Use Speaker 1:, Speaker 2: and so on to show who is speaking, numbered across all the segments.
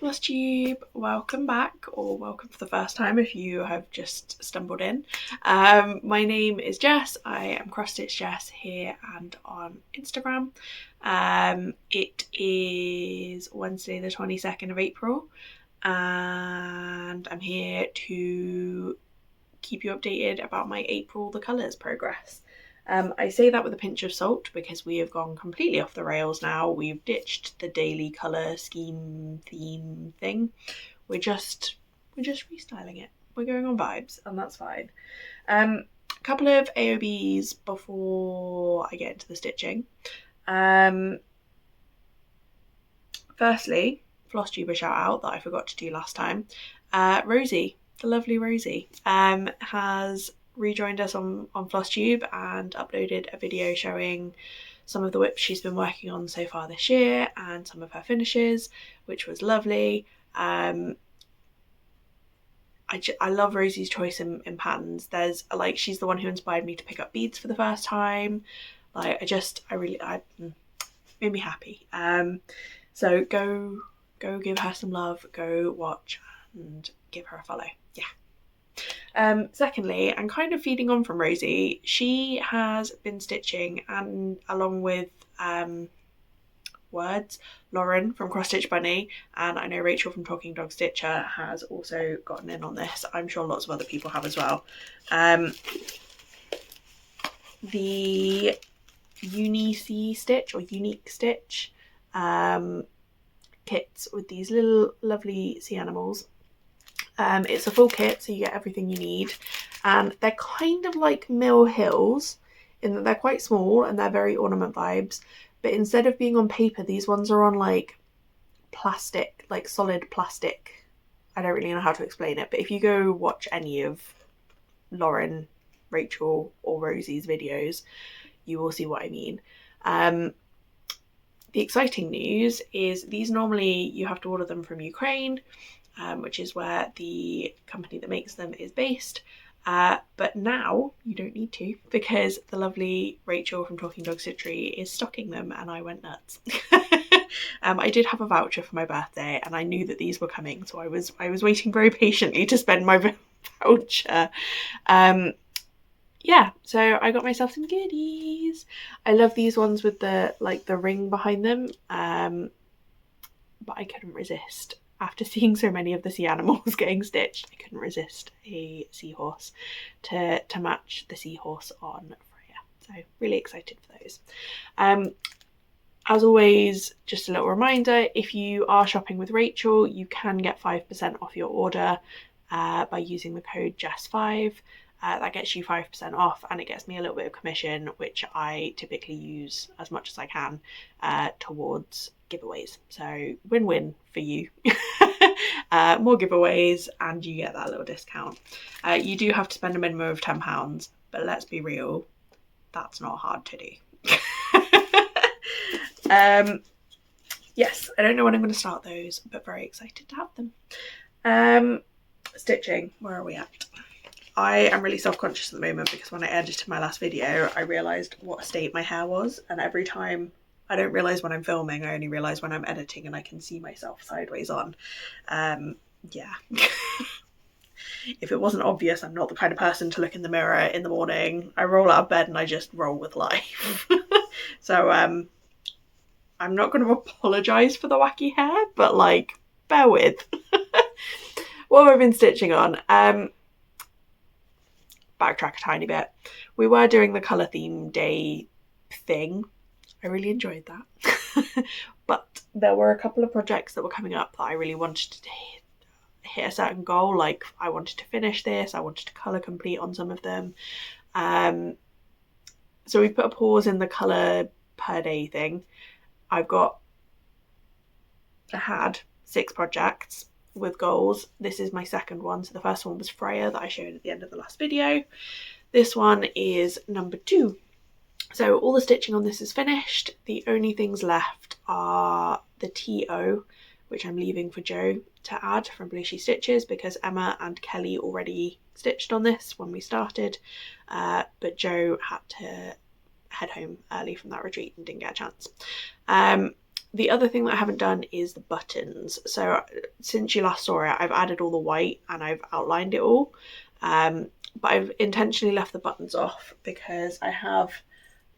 Speaker 1: Floss Tube, welcome back, or welcome for the first time if you have just stumbled in. My name is Jess. I am Cross Stitch Jess here and on Instagram. It is Wednesday the 22nd of April and I'm here to keep you updated about my AllTheColours progress. I say that with a pinch of salt because we have gone completely off the rails now. We've ditched the daily colour scheme theme thing. We're just restyling it. We're going on vibes, and that's fine. A couple of AOBs before I get into the stitching. Firstly, Floss Tube a shout out that I forgot to do last time. Rosie, the lovely Rosie, has rejoined us on Floss Tube and uploaded a video showing some of the whips she's been working on so far this year and some of her finishes, which was lovely. I love Rosie's choice in patterns. There's like, she's the one who inspired me to pick up beads for the first time. Like I made me happy. So go give her some love, go watch and give her a follow. Yeah. Secondly, and kind of feeding on from Rosie, she has been stitching, and along with Lauren from Cross Stitch Bunny, and I know Rachel from Talking Dog Stitcher has also gotten in on this. I'm sure lots of other people have as well. The Unique Stitch kits with these little lovely sea animals. It's a full kit, so you get everything you need, and they're kind of like Mill Hills in that they're quite small and they're very ornament vibes, but instead of being on paper, these ones are on like plastic, like solid plastic. I don't really know how to explain it, but if you go watch any of Lauren, Rachel or Rosie's videos, you will see what I mean. The exciting news is these normally you have to order them from Ukraine, which is where the company that makes them is based. But now you don't need to, because the lovely Rachel from Talking Dog Stitchery is stocking them, and I went nuts. I did have a voucher for my birthday, and I knew that these were coming, so I was waiting very patiently to spend my voucher. Yeah, so I got myself some goodies. I love these ones with the ring behind them, but I couldn't resist. After seeing so many of the sea animals getting stitched, I couldn't resist a seahorse to match the seahorse on Freya. So really excited for those. As always, just a little reminder, if you are shopping with Rachel, you can get 5% off your order by using the code JESS5. That gets you 5% off, and it gets me a little bit of commission, which I typically use as much as I can towards giveaways. So win-win for you. More giveaways and you get that little discount. You do have to spend a minimum of £10, but let's be real, that's not hard to do. Yes, I don't know when I'm going to start those, but very excited to have them. Stitching, where are we at? I am really self-conscious at the moment because when I edited my last video, I realised what a state my hair was, and every time I don't realise when I'm filming, I only realise when I'm editing and I can see myself sideways on. Yeah. If it wasn't obvious, I'm not the kind of person to look in the mirror in the morning. I roll out of bed and I just roll with life. So I'm not going to apologise for the wacky hair, but like, bear with. What have I been stitching on? Backtrack a tiny bit. We were doing the colour theme day thing. I really enjoyed that. But there were a couple of projects that were coming up that I really wanted to hit a certain goal. Like, I wanted to finish this, I wanted to colour complete on some of them. So we put a pause in the colour per day thing. I had 6 projects with goals. This is my second one. So the first one was Freya that I showed at the end of the last video. This one is number 2. So all the stitching on this is finished. The only things left are the TO, which I'm leaving for Jo to add from Blushy Stitches because Emma and Kelly already stitched on this when we started, but Jo had to head home early from that retreat and didn't get a chance. The other thing that I haven't done is the buttons. So since you last saw it, I've added all the white and I've outlined it all. But I've intentionally left the buttons off because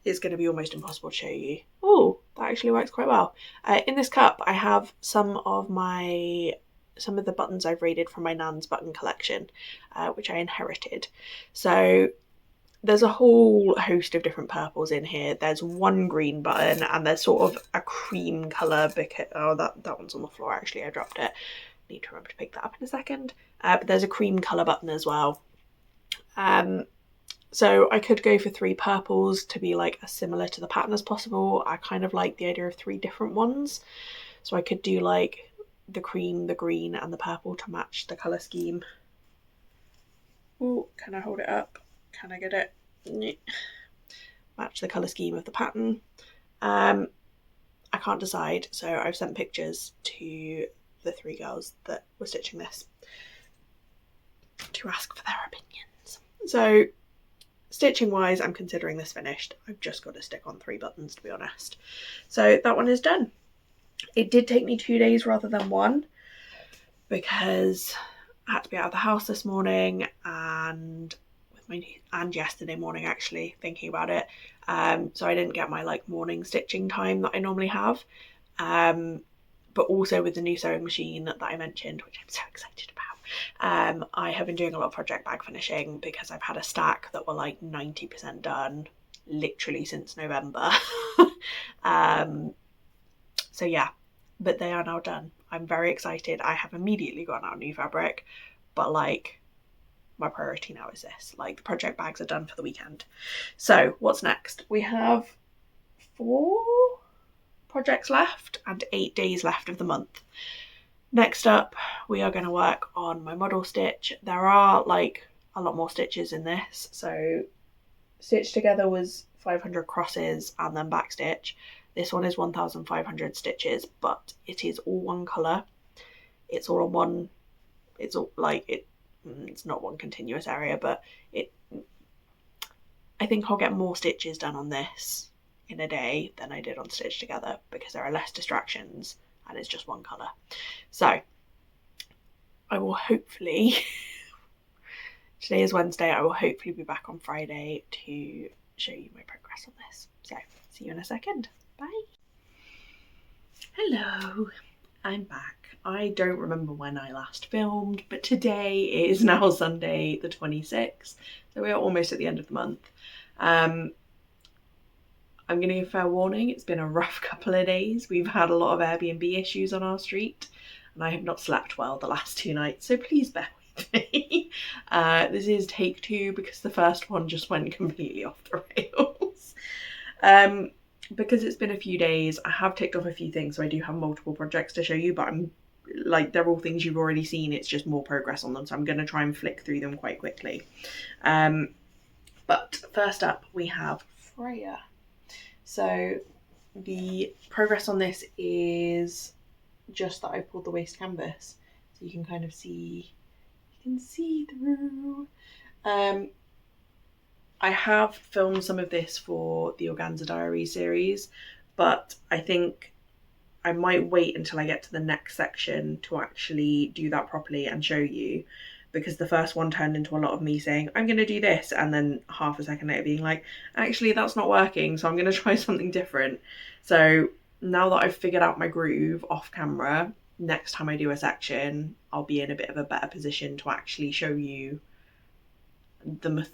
Speaker 1: it's going to be almost impossible to show you. Oh, that actually works quite well. In this cup, I have some of the buttons I've raided from my nan's button collection, which I inherited. So there's a whole host of different purples in here. There's one green button and there's sort of a cream colour because, oh, that one's on the floor actually, I dropped it. Need to remember to pick that up in a second. But there's a cream colour button as well. So I could go for 3 purples to be like as similar to the pattern as possible. I kind of like the idea of 3 different ones. So I could do like the cream, the green and the purple to match the colour scheme. Oh, can I hold it up? Can I get it? Match the colour scheme of the pattern. I can't decide, so I've sent pictures to the 3 girls that were stitching this to ask for their opinions. So stitching wise, I'm considering this finished. I've just got to stick on 3 buttons, to be honest. So that one is done. It did take me 2 days rather than 1 because I had to be out of the house this morning and yesterday morning actually, thinking about it. So I didn't get my like morning stitching time that I normally have. But also with the new sewing machine that I mentioned, which I'm so excited about, I have been doing a lot of project bag finishing because I've had a stack that were like 90% done literally since November. So yeah, but they are now done. I'm very excited. I have immediately gotten out new fabric, but like my priority now is this. Like the project bags are done for the weekend. So what's next? We have 4 projects left and 8 days left of the month. Next up, we are going to work on my model stitch. There are like a lot more stitches in this. So stitch together was 500 crosses and then backstitch. This one is 1,500 stitches, but it is all one colour. It's all on one, it's all like it's not one continuous area, but I think I'll get more stitches done on this in a day than I did on Stitch Together because there are less distractions and it's just one colour. So I will hopefully, today is Wednesday, I will hopefully be back on Friday to show you my progress on this. So see you in a second. Bye. Hello, I'm back. I don't remember when I last filmed, but today is now Sunday the 26th, so we are almost at the end of the month. I'm going to give fair warning, it's been a rough couple of days. We've had a lot of Airbnb issues on our street and I have not slept well the last 2 nights, so please bear with me. This is take 2 because the first one just went completely off the rails. Because it's been a few days, I have ticked off a few things, so I do have multiple projects to show you, but I'm like, they're all things you've already seen, it's just more progress on them, so I'm going to try and flick through them quite quickly. But first up we have Freya. So the progress on this is just that I've pulled the waist canvas, so you can kind of see, you can see through. I have filmed some of this for the Organza Diary series, but I think I might wait until I get to the next section to actually do that properly and show you, because the first one turned into a lot of me saying, I'm going to do this, and then half a second later being like, actually that's not working, so I'm going to try something different. So now that I've figured out my groove off camera, next time I do a section, I'll be in a bit of a better position to actually show you the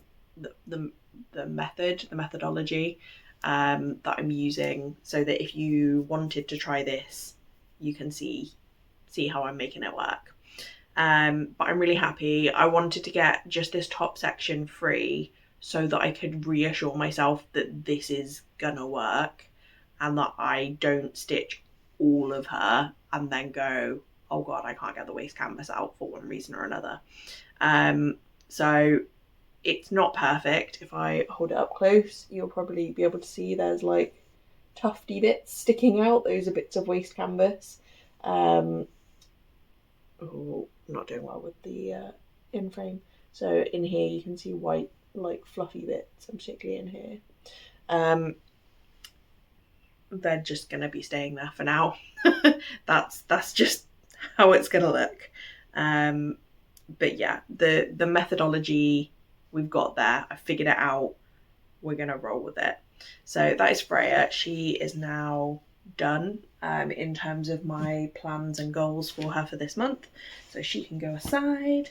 Speaker 1: methodology that I'm using, so that if you wanted to try this, you can see how I'm making it work. But I'm really happy. I wanted to get just this top section free so that I could reassure myself that this is gonna work and that I don't stitch all of her and then go, oh god, I can't get the waist canvas out for one reason or another. So it's not perfect. If I hold it up close, you'll probably be able to see there's like tufty bits sticking out. Those are bits of waist canvas. Oh, not doing well with the in frame. So in here you can see white, like fluffy bits, and particularly in here. they're just going to be staying there for now. That's just how it's going to look. But yeah, the methodology we've got there, I figured it out, we're going to roll with it. So that is Freya. She is now done in terms of my plans and goals for her for this month, so she can go aside.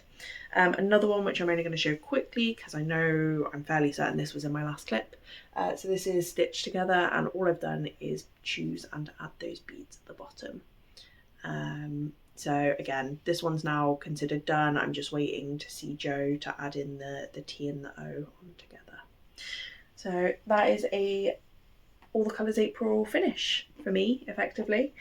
Speaker 1: Another one which I'm only going to show quickly because I know I'm fairly certain this was in my last clip. So this is stitched together, and all I've done is choose and add those beads at the bottom. So again, this one's now considered done. I'm just waiting to see Jo to add in the T and the O on together. So that is a AllTheColours April finish for me, effectively.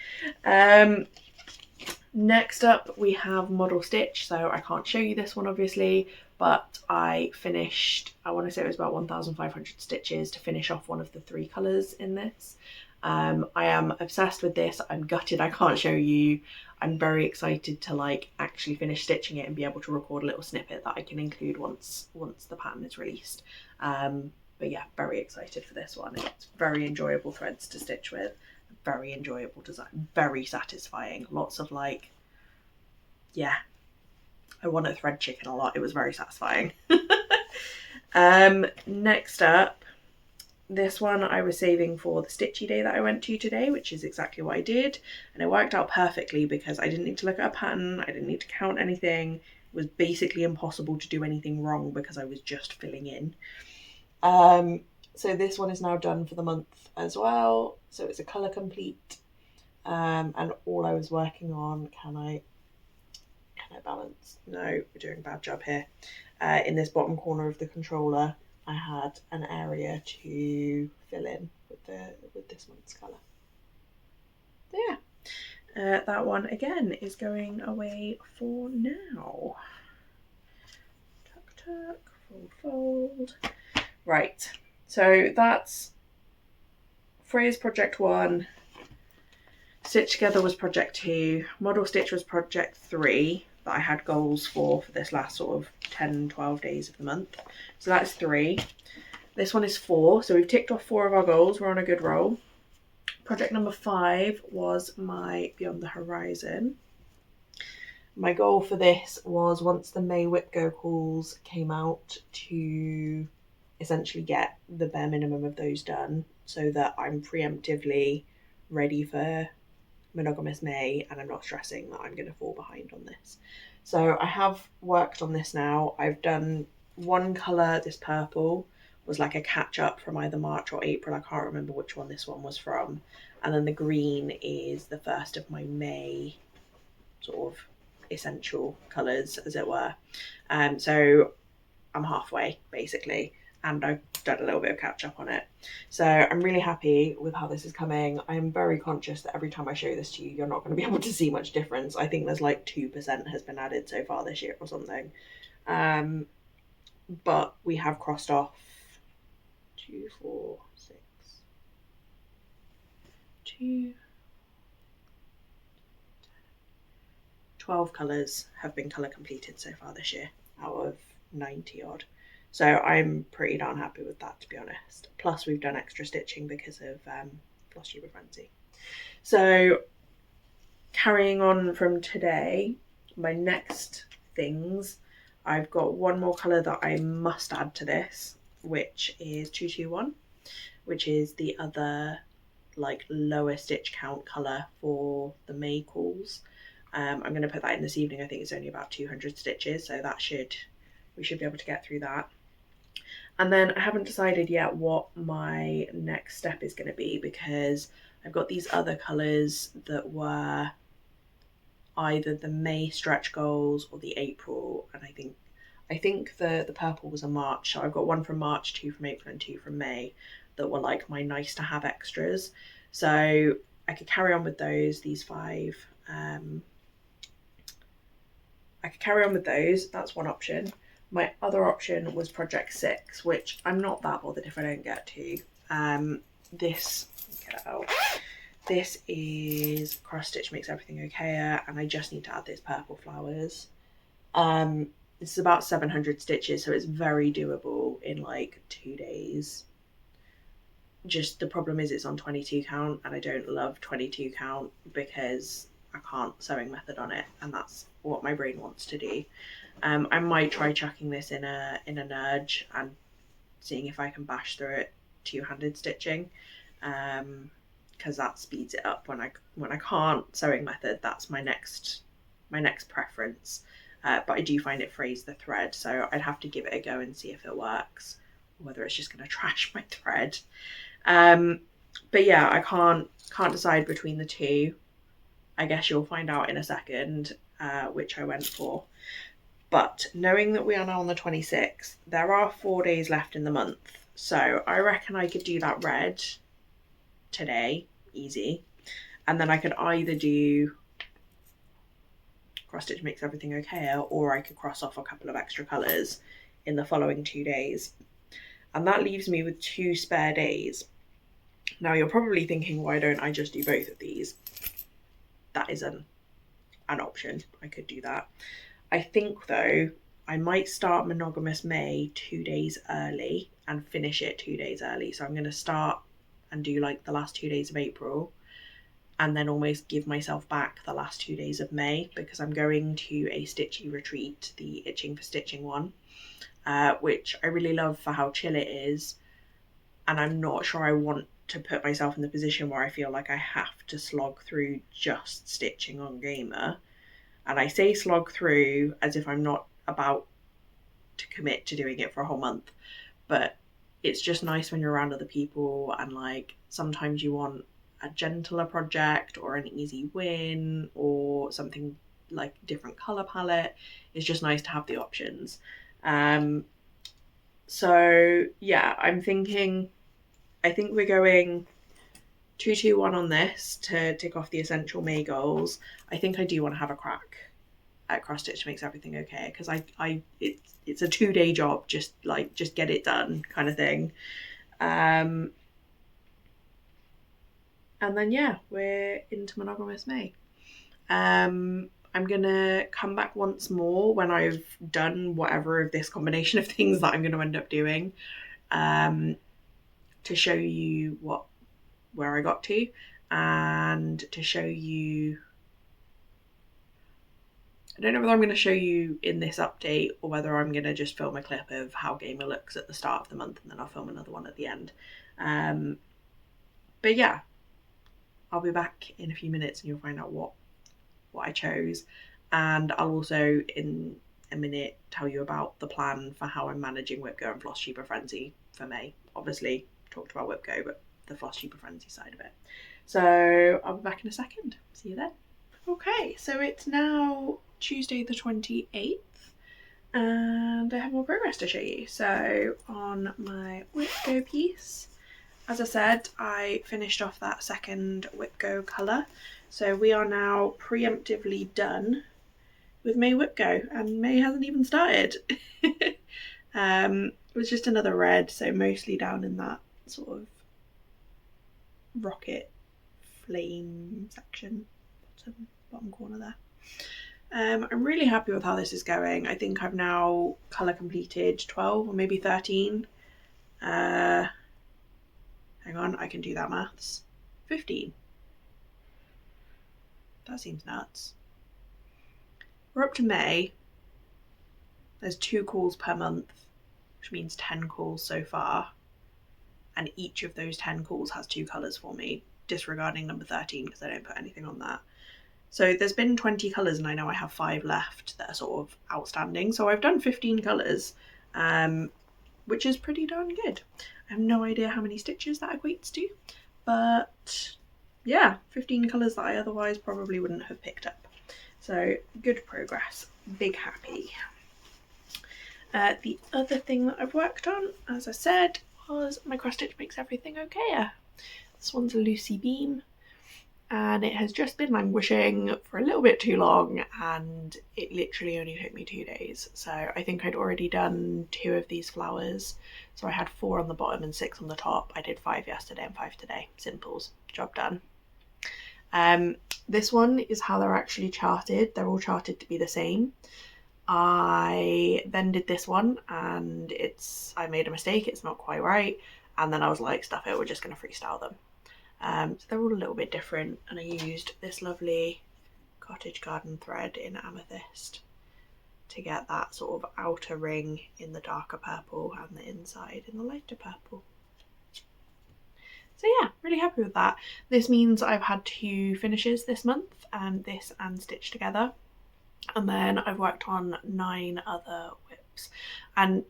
Speaker 1: Next up we have Model Stitch. So I can't show you this one obviously, but I finished, I want to say it was about 1,500 stitches to finish off one of the 3 colours in this. I am obsessed with this. I'm gutted I can't show you. I'm very excited to like actually finish stitching it and be able to record a little snippet that I can include once the pattern is released. But yeah, very excited for this one. It's very enjoyable threads to stitch with, very enjoyable design, very satisfying. Lots of like, yeah, I want a thread chicken a lot. It was very satisfying. Next up, this one I was saving for the stitchy day that I went to today, which is exactly what I did. And it worked out perfectly because I didn't need to look at a pattern. I didn't need to count anything. It was basically impossible to do anything wrong because I was just filling in. So this one is now done for the month as well. So it's a colour complete. And all I was working on, can I balance? No, we're doing a bad job here. In this bottom corner of the controller, I had an area to fill in with this month's colour. So yeah, that one again is going away for now. Tuck, tuck, fold, fold. Right, so that's Freya's project 1, Stitch Together was project 2, Model Stitch was project 3 that I had goals for this last sort of 10-12 days of the month. So that's 3. This one is 4, so we've ticked off 4 of our goals. We're on a good roll. Project number 5 was my Beyond the Horizon. My goal for this was, once the May Whip Go calls came out, to essentially get the bare minimum of those done so that I'm preemptively ready for monogamous May and I'm not stressing that I'm going to fall behind on this. So I have worked on this now. I've done one colour, this purple was like a catch up from either March or April. I can't remember which one this one was from. And then the green is the first of my May sort of essential colours, as it were. So I'm halfway basically, and I've done a little bit of catch up on it. So I'm really happy with how this is coming. I am very conscious that every time I show this to you, you're not going to be able to see much difference. I think there's like 2% has been added so far this year or something. But we have crossed off 2, 4, 6, 2, 12 colours have been colour completed so far this year out of 90 odd. So I'm pretty darn happy with that, to be honest. Plus we've done extra stitching because of Floss Tuber Frenzy. So carrying on from today, my next things, I've got one more colour that I must add to this, which is 221, which is the other like lower stitch count colour for the May calls. I'm going to put that in this evening. I think it's only about 200 stitches, so we should be able to get through that. And then I haven't decided yet what my next step is going to be, because I've got these other colours that were either the May stretch goals or the April, and I think the purple was a March, so I've got one from March, 2 from April and 2 from May that were like my nice to have extras. So I could carry on with those, these 5. I could carry on with those, that's one option. My other option was project 6, which I'm not that bothered if I don't get to. This is cross stitch makes everything okayer, and I just need to add these purple flowers. This is about 700 stitches, so it's very doable in like 2 days. just the problem is it's on 22 count, and I don't love 22 count because I can't sewing method on it, and that's what my brain wants to do. I might try chucking this in a nudge and seeing if I can bash through it two-handed stitching, because that speeds it up. When I can't sewing method, that's my next preference. But I do find it frays the thread, so I'd have to give it a go and see if it works, or whether it's just going to trash my thread. But yeah, I can't decide between the two. I guess you'll find out in a second which I went for. But knowing that we are now on the 26th, there are 4 days left in the month. So I reckon I could do that red today, easy. And then I could either do cross stitch makes everything okay, or I could cross off a couple of extra colours in the following 2 days. And that leaves me with 2 spare days. Now you're probably thinking, why don't I just do both of these? That is an option. I could do that. I think though, I might start Monogamous May 2 days early and finish it 2 days early. So I'm going to start and do like the last 2 days of April, and then almost give myself back the last 2 days of May, because I'm going to a stitchy retreat, the Itching for Stitching one, which I really love for how chill it is. And I'm not sure I want to put myself in the position where I feel like I have to slog through just stitching on Gamer. And I say slog through as if I'm not about to commit to doing it for a whole month, but it's just nice when you're around other people, and like sometimes you want a gentler project or an easy win or something like different color palette. It's just nice to have the options. So yeah, I think we're going 2-2-1 on this to tick off the essential May goals. I think I do want to have a crack at cross stitch makes everything okay, because it's a 2-day job, just get it done kind of thing. And then yeah, we're into Monogamous May. I'm gonna come back once more when I've done whatever of this combination of things that I'm going to end up doing, to show you where I got to, and to show you, I don't know whether I'm going to show you in this update or whether I'm going to just film a clip of how Gamer looks at the start of the month, and then I'll film another one at the end. But yeah, I'll be back in a few minutes and you'll find out what I chose. And I'll also in a minute tell you about the plan for how I'm managing Whipgo and Floss Cheaper Frenzy for May. Obviously talked about Whipgo, but the Floss Cheaper Frenzy side of it. So I'll be back in a second. See you then. Okay, so it's now Tuesday the 28th, and I have more progress to show you. So on my Whipgo piece, as I said, I finished off that second Whipgo colour. So we are now preemptively done with May Whipgo, and May hasn't even started. It was just another red, so mostly down in that sort of rocket flame section, bottom corner there. I'm really happy with how this is going. I think I've now colour completed 12 or maybe 13. Hang on, I can do that maths. 15. That seems nuts. We're up to May. There's 2 calls per month, which means 10 calls so far. And each of those 10 calls has 2 colours for me, disregarding number 13 because I don't put anything on that. So there's been 20 colours, and I know I have 5 left that are sort of outstanding. So I've done 15 colours, which is pretty darn good. I have no idea how many stitches that equates to, but yeah, 15 colours that I otherwise probably wouldn't have picked up. So good progress, big happy. The other thing that I've worked on, as I said, was my cross stitch makes everything okay. This one's a Lucy Beam, and it has just been languishing for a little bit too long, and it literally only took me 2 days. So I think I'd already done 2 of these flowers, so I had 4 on the bottom and 6 on the top. I did 5 yesterday and 5 today. Simples, job done. This one is how they're actually charted. They're all charted to be the same. I then did this one, and I made a mistake. It's not quite right. and then I was like, stuff it, we're just going to freestyle them. So they're all a little bit different, and I used this lovely cottage garden thread in amethyst to get that sort of outer ring in the darker purple and the inside in the lighter purple. So yeah, really happy with that. This means I've had 2 finishes this month, this and Stitch Together, and then I've worked on 9 other whips. And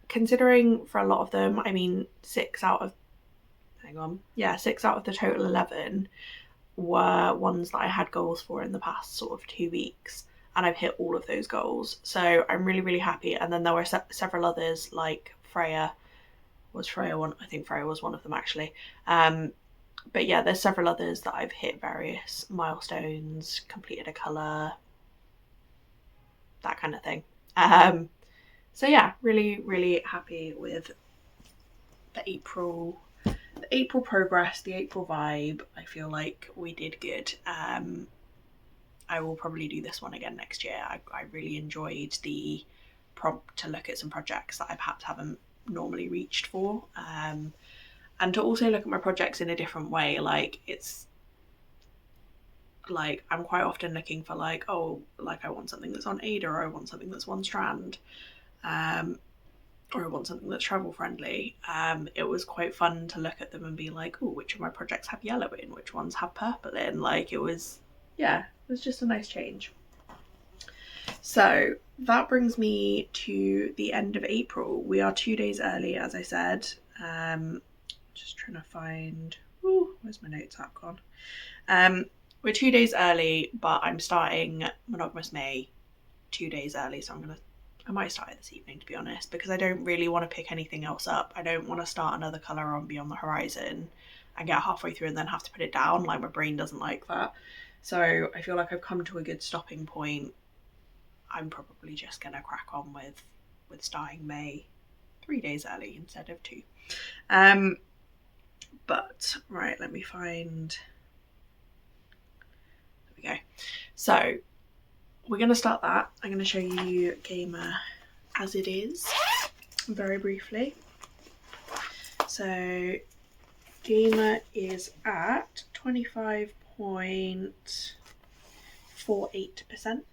Speaker 1: considering for a lot of them, I mean 6 out of the total 11 were ones that I had goals for in the past sort of 2 weeks, and I've hit all of those goals, so I'm really happy. And then there were several others, like Freya. Was Freya one? I think Freya was one of them actually. But yeah, there's several others that I've hit various milestones, completed a colour, that kind of thing. So yeah, really happy with the April progress, the April vibe. I feel like we did good. I will probably do this one again next year. I really enjoyed the prompt to look at some projects that I perhaps haven't normally reached for, and to also look at my projects in a different way. Like, it's like I'm quite often looking for like, oh, like I want something that's on Aida, or I want something that's one strand, or I want something that's travel friendly. It was quite fun to look at them and be like, oh, which of my projects have yellow in, which ones have purple in. Like, it was just a nice change. So that brings me to the end of April. We are 2 days early, as I said. Just trying to find, where's my notes app gone? We're 2 days early, but I'm starting Monogamous May 2 days early, so I might start it this evening, to be honest, because I don't really want to pick anything else up. I don't want to start another colour on Beyond the Horizon and get halfway through and then have to put it down. Like, my brain doesn't like that. So I feel like I've come to a good stopping point. I'm probably just going to crack on with starting May 3 days early instead of 2. But right, let me find, there we go. So we're going to start that. I'm going to show you Gamer as it is very briefly. So Gamer is at 25.48%.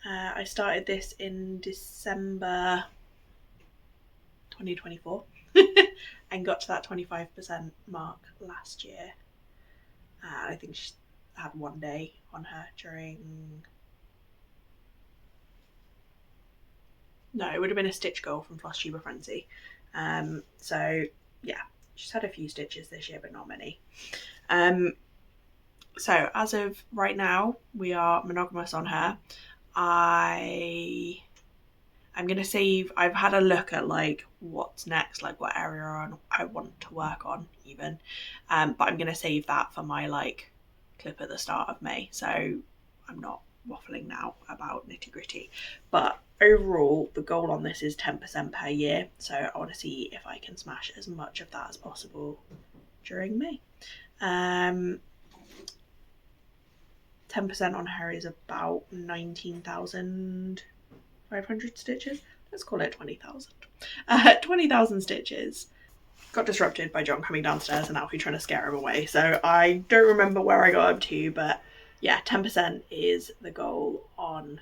Speaker 1: I started this in December 2024 and got to that 25% mark last year. I think she had 1 day on her it would have been a stitch goal from Floss Tuber Frenzy. So yeah, she's had a few stitches this year, but not many. So as of right now, we are monogamous on her. I'm gonna save, I've had a look at like what's next, like what area I want to work on even, but I'm gonna save that for my like clip at the start of May, so I'm not waffling now about nitty gritty. But overall, the goal on this is 10% per year, so I want to see if I can smash as much of that as possible during May. 10% on her is about 19,500 stitches. Let's call it 20,000. 20,000 stitches. Got disrupted by John coming downstairs and Alfie trying to scare him away. So I don't remember where I got up to, but yeah, 10% is the goal on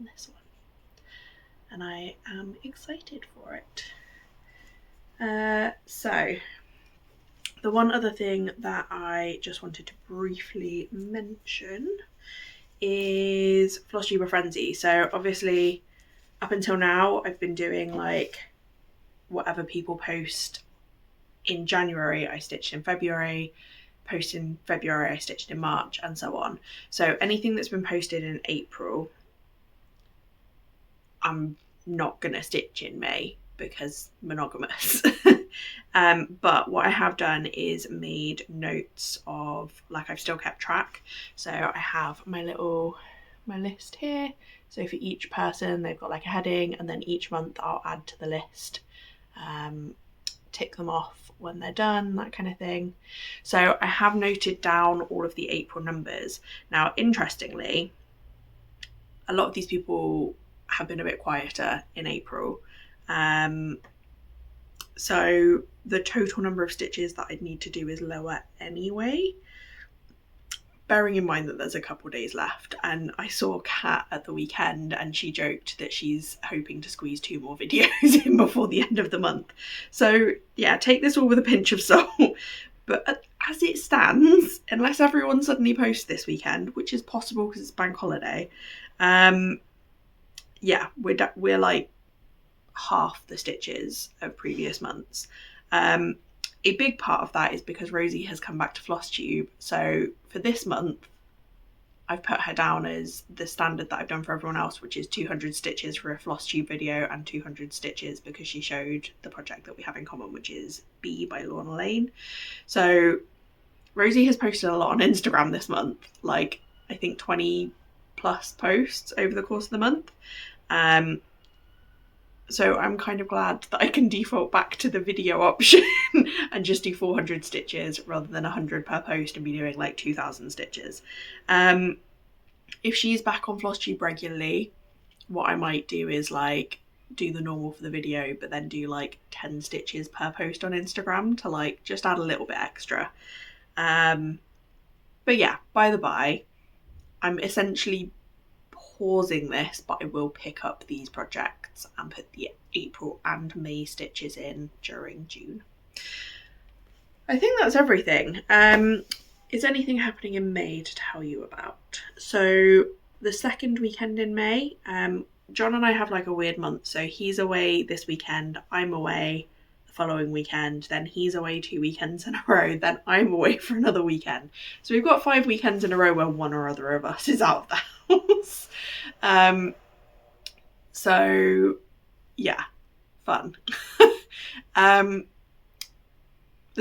Speaker 1: this one. And I am excited for it. So the one other thing that I just wanted to briefly mention is Floss Tuber Frenzy. So obviously up until now I've been doing like whatever people post in January I stitched in February, post in February I stitched in March, and so on. So anything that's been posted in April I'm not gonna stitch in May because monogamous. But what I have done is made notes of, like, I've still kept track. So I have my list here. So for each person they've got like a heading, and then each month I'll add to the list, tick them off when they're done, that kind of thing. So I have noted down all of the April numbers. Now, interestingly, a lot of these people have been a bit quieter in April. So the total number of stitches that I'd need to do is lower anyway, bearing in mind that there's a couple days left. And I saw Kat at the weekend and she joked that she's hoping to squeeze 2 more videos in before the end of the month. So yeah, take this all with a pinch of salt. But as it stands, unless everyone suddenly posts this weekend, which is possible because it's bank holiday, yeah, we're like half the stitches of previous months. A big part of that is because Rosie has come back to FlossTube. So for this month, I've put her down as the standard that I've done for everyone else, which is 200 stitches for a FlossTube video and 200 stitches because she showed the project that we have in common, which is Bee by Lorna Lane. So Rosie has posted a lot on Instagram this month, like I think 20 plus posts over the course of the month. So I'm kind of glad that I can default back to the video option and just do 400 stitches rather than 100 per post and be doing like 2,000 stitches. If she's back on FlossTube regularly, what I might do is like do the normal for the video, but then do like 10 stitches per post on Instagram to like just add a little bit extra. But yeah, by the by, I'm essentially pausing this, but I will pick up these projects and put the April and May stitches in during June. I think that's everything. Is anything happening in May to tell you about? So the second weekend in May, John and I have like a weird month. So he's away this weekend, I'm away the following weekend, then he's away 2 weekends in a row, then I'm away for another weekend. So we've got 5 weekends in a row where one or other of us is out of the house. So yeah, fun. The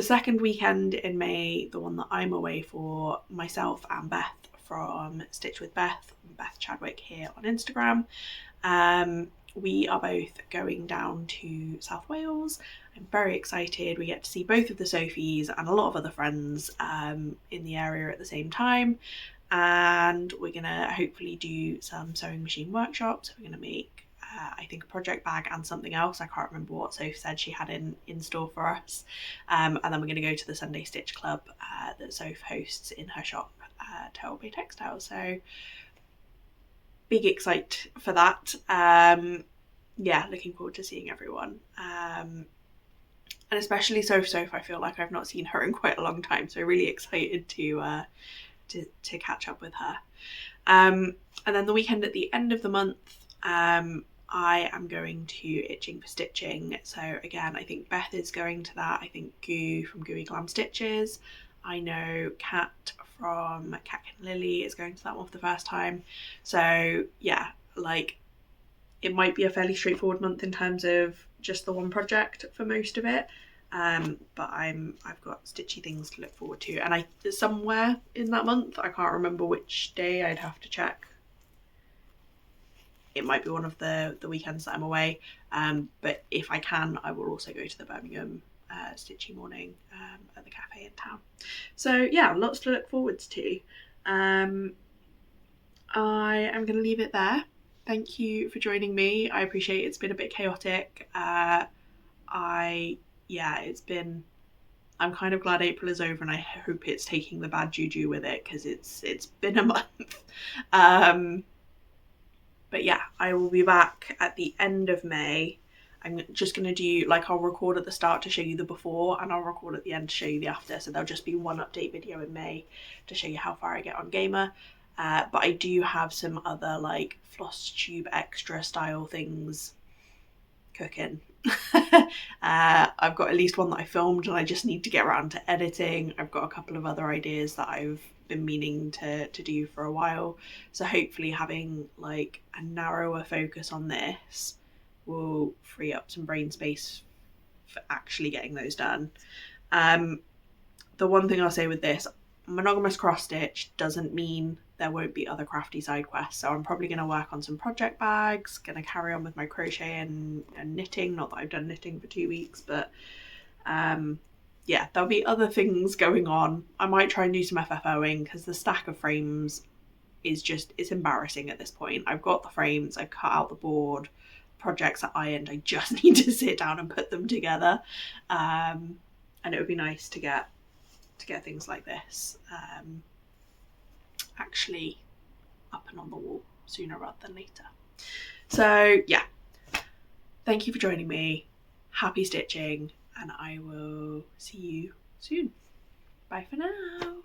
Speaker 1: second weekend in May, the one that I'm away for, myself and Beth from Stitch with Beth Chadwick here on Instagram, we are both going down to South Wales. I'm very excited. We get to see both of the Sophies and a lot of other friends in the area at the same time. And we're gonna hopefully do some sewing machine workshops. We're gonna make I think a project bag and something else. I can't remember what Sophie said she had in store for us. And then we're gonna go to the Sunday Stitch Club that Sophie hosts in her shop, Turtle Bay Textiles. So big excite for that. Yeah, looking forward to seeing everyone. And especially Sophie, I feel like I've not seen her in quite a long time. So really excited to catch up with her. And then the weekend at the end of the month, I am going to Itching for Stitching. So again, I think Beth is going to that. I think Goo from Gooey Glam Stitches. I know Kat from Cat and Lily is going to that one for the first time. So yeah, like it might be a fairly straightforward month in terms of just the one project for most of it. But I've got stitchy things to look forward to, and somewhere in that month, I can't remember which day, I'd have to check. It might be one of the weekends that I'm away, but if I can, I will also go to the Birmingham stitchy morning at the cafe in town. So yeah, lots to look forward to. I am going to leave it there. Thank you for joining me. I appreciate it's been a bit chaotic. I'm kind of glad April is over, and I hope it's taking the bad juju with it, because it's been a month. But yeah, I will be back at the end of May. I'm just going to do, like, I'll record at the start to show you the before, and I'll record at the end to show you the after. So there'll just be one update video in May to show you how far I get on Gamer. But I do have some other like FlossTube extra style things cooking. I've got at least one that I filmed and I just need to get around to editing. I've got a couple of other ideas that I've been meaning to do for a while. So hopefully having like a narrower focus on this will free up some brain space for actually getting those done. The one thing I'll say with this, monogamous cross stitch doesn't mean there won't be other crafty side quests. So I'm probably going to work on some project bags, going to carry on with my crochet and knitting. Not that I've done knitting for 2 weeks, but yeah, there'll be other things going on. I might try and do some FFOing, because the stack of frames is just, it's embarrassing at this point. I've got the frames, I've cut out the board, projects at end, I just need to sit down and put them together, and it would be nice to get things like this actually up and on the wall sooner rather than later. So yeah, thank you for joining me. Happy stitching, and I will see you soon. Bye for now.